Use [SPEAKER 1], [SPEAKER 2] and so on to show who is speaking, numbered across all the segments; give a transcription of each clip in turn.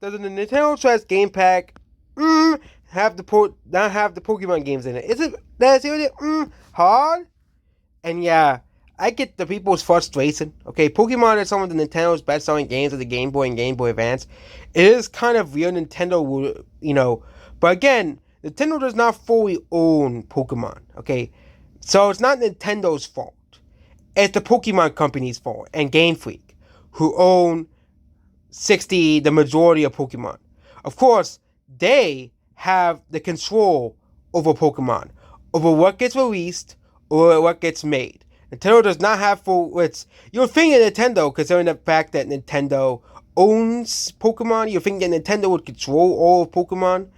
[SPEAKER 1] Does the Nintendo Switch game pack have not have the Pokemon games in it? Is it that seriously hard? And yeah, I get the people's frustration. Okay, Pokemon is some of the Nintendo's best-selling games of the Game Boy and Game Boy Advance. It is kind of real Nintendo, but again, Nintendo does not fully own Pokemon. Okay, so it's not Nintendo's fault. It's the Pokemon Company's fault and Game Freak, who own the majority of Pokemon. Of course, they have the control over Pokemon, over what gets released or what gets made. Nintendo does not have full. You're thinking Nintendo, considering the fact that Nintendo owns Pokemon. You're thinking that Nintendo would control all of Pokemon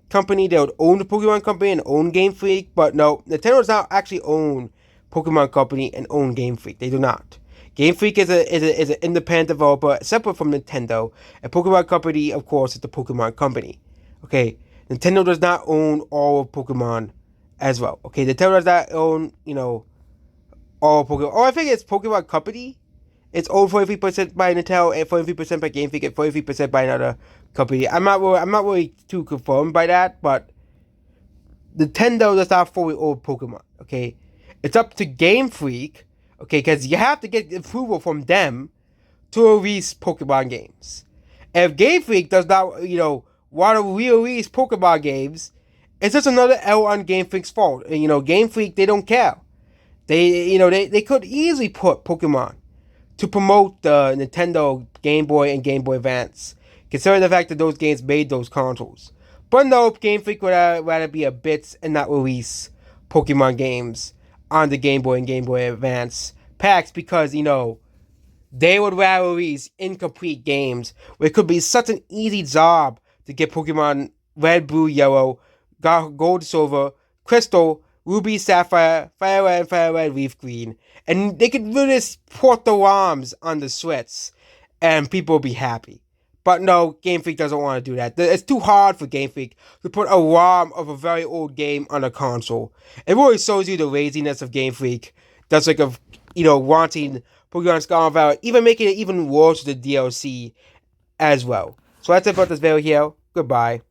[SPEAKER 1] Company. They would own the Pokemon Company and own Game Freak, but no, Nintendo does not actually own Pokemon Company and own Game Freak. They do not. Game Freak is an independent developer separate from Nintendo, and Pokemon Company, of course, is the Pokemon Company. Okay, Nintendo does not own all of Pokemon as well. Okay, Nintendo does not own, all of Pokemon. Oh, I think it's Pokemon Company. It's owned 43% by Nintendo and 43% by Game Freak and 43% by another company. I'm not really too confirmed by that, but Nintendo does not fully own Pokemon. Okay, it's up to Game Freak. Okay, because you have to get approval from them to release Pokemon games. And if Game Freak does not, want to re-release Pokemon games, it's just another L on Game Freak's fault. And, Game Freak, they don't care. They could easily put Pokemon to promote the Nintendo Game Boy and Game Boy Advance, considering the fact that those games made those consoles. But no, Game Freak would rather be a bit and not release Pokemon games on the Game Boy and Game Boy Advance packs because, they would rather release incomplete games where it could be such an easy job to get Pokemon Red, Blue, Yellow, Gold, Silver, Crystal, Ruby, Sapphire, Fire Red, Fire Red, Leaf Green. And they could really port the ROMs on the Switch and people will be happy. But no, Game Freak doesn't want to do that. It's too hard for Game Freak to put a ROM of a very old game on a console. It really shows you the laziness of Game Freak. That's like wanting Pokemon Scarlet Violet, even making it even worse with the DLC as well. So that's it about this video here. Goodbye.